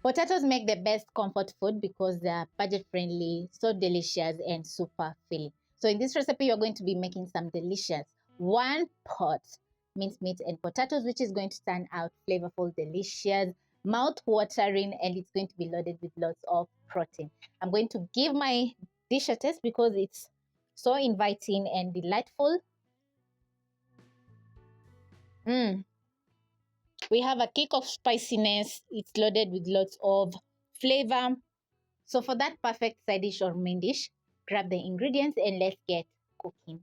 Potatoes make the best comfort food because they are budget friendly, so delicious, and super filling. So in this recipe, you're going to be making some delicious one pot minced meat and potatoes, which is going to turn out flavorful, delicious, mouth-watering, and it's going to be loaded with lots of protein. I'm going to give my dish a taste because it's so inviting and delightful. We have a kick of spiciness. It's loaded with lots of flavor. So for that perfect side dish or main dish, grab the ingredients and let's get cooking.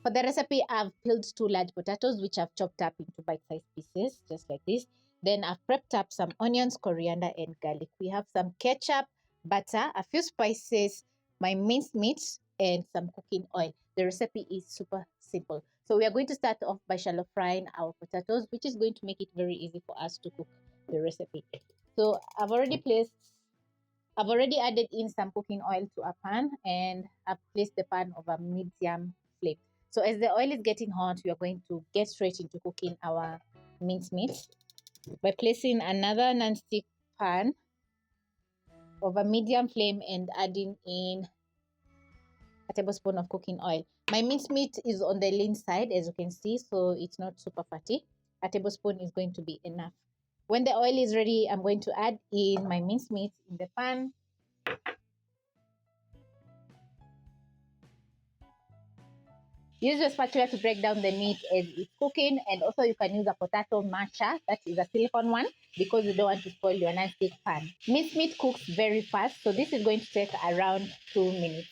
For the recipe, I've peeled 2 large potatoes, which I've chopped up into bite-sized pieces, just like this. Then I've prepped up some onions, coriander, and garlic. We have some ketchup, butter, a few spices, my minced meat, and some cooking oil. The recipe is super simple. So we are going to start off by shallow frying our potatoes, which is going to make it very easy for us to cook the recipe. So I've already added in some cooking oil to a pan, and I've placed the pan over medium flame. So as the oil is getting hot, we are going to get straight into cooking our minced meat by placing another non-stick pan over medium flame and adding in a tablespoon of cooking oil. My minced meat is on the lean side, as you can see, so it's not super fatty. A tablespoon is going to be enough. When the oil is ready, I'm going to add in my minced meat in the pan. Use your spatula to break down the meat as it's cooking, and also you can use a potato masher, that is a silicone one, because you don't want to spoil your non-stick pan. Minced meat cooks very fast, so this is going to take around 2 minutes.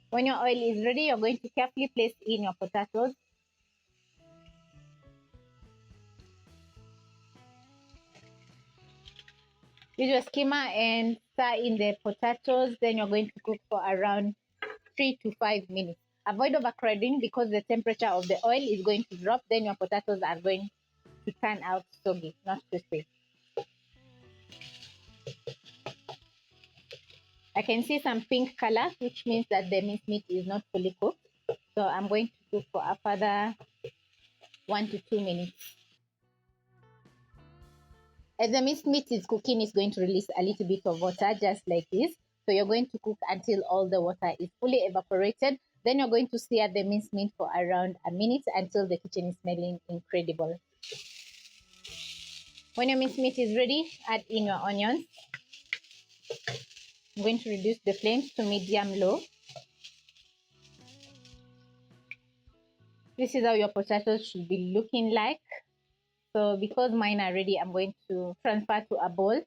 When your oil is ready, you're going to carefully place in your potatoes. Use your skimmer and stir in the potatoes. Then you're going to cook for around 3 to 5 minutes. Avoid overcrowding because the temperature of the oil is going to drop. Then your potatoes are going to turn out soggy, not crispy. I can see some pink color, which means that the minced meat is not fully cooked. So I'm going to cook for a further 1 to 2 minutes. As the minced meat is cooking, it's going to release a little bit of water, just like this. So you're going to cook until all the water is fully evaporated. Then you're going to sear the minced meat for around a minute until the kitchen is smelling incredible. When your minced meat is ready, add in your onions. I'm going to reduce the flames to medium-low. This is how your potatoes should be looking like. So because mine are ready, I'm going to transfer to a bowl.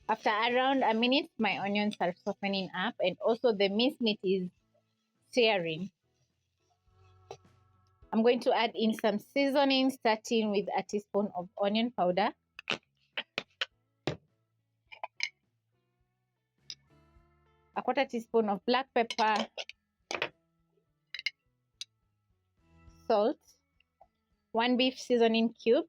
After around a minute, my onions are softening up and also the minced meat is searing. I'm going to add in some seasoning, starting with a teaspoon of onion powder, a 1/4 teaspoon of black pepper, salt, 1 beef seasoning cube,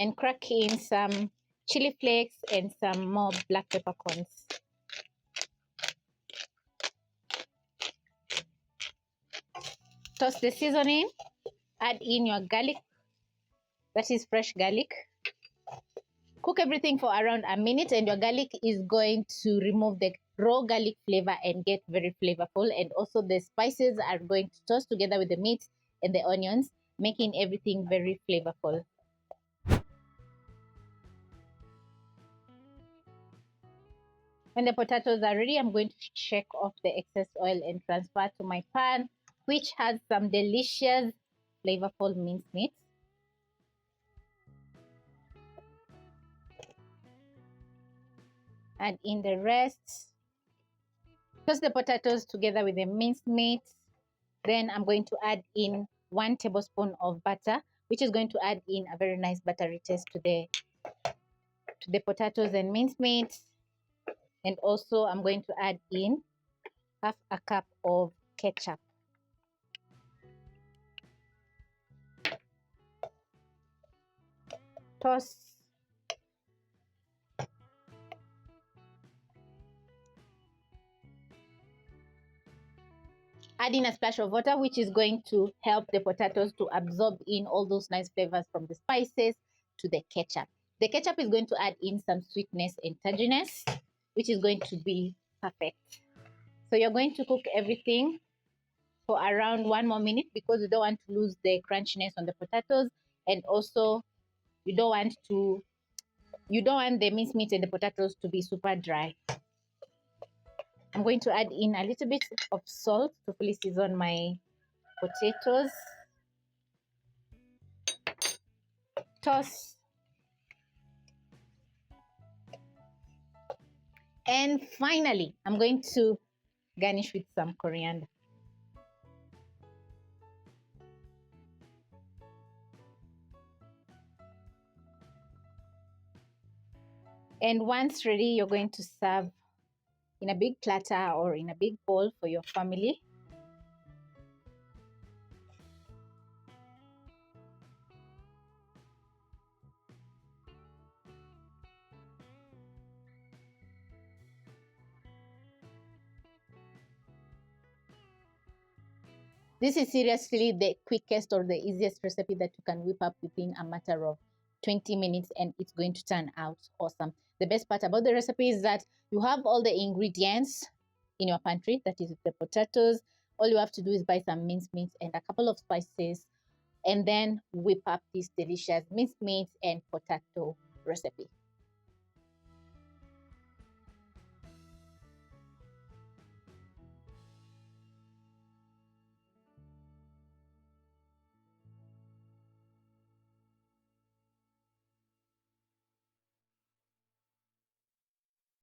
and crack in some chili flakes and some more black peppercorns. Toss the seasoning, add in your garlic, that is fresh garlic. Cook everything for around a minute and your garlic is going to remove the raw garlic flavor and get very flavorful, and also the spices are going to toast together with the meat and the onions, making everything very flavorful. When the potatoes are ready, I'm going to shake off the excess oil and transfer to my pan, which has some delicious, flavorful minced meat. Add in the rest. Toss the potatoes together with the minced meat. Then I'm going to add in 1 tablespoon of butter, which is going to add in a very nice buttery taste to the potatoes and minced meat. And also I'm going to add in half a cup of ketchup. Toss. Add in a splash of water, which is going to help the potatoes to absorb in all those nice flavors from the spices to the ketchup. The ketchup is going to add in some sweetness and tanginess, which is going to be perfect. So you're going to cook everything for around 1 more minute because you don't want to lose the crunchiness on the potatoes, and also you don't want the minced meat and the potatoes to be super dry. I'm going to add in a little bit of salt to fully season my potatoes. Toss. And finally, I'm going to garnish with some coriander. And once ready, you're going to serve in a big platter or in a big bowl for your family. This is seriously the quickest or the easiest recipe that you can whip up within a matter of 20 minutes, and it's going to turn out awesome. The best part about the recipe is that you have all the ingredients in your pantry, that is the potatoes. All you have to do is buy some minced meat and a couple of spices, and then whip up this delicious minced meat and potato recipe.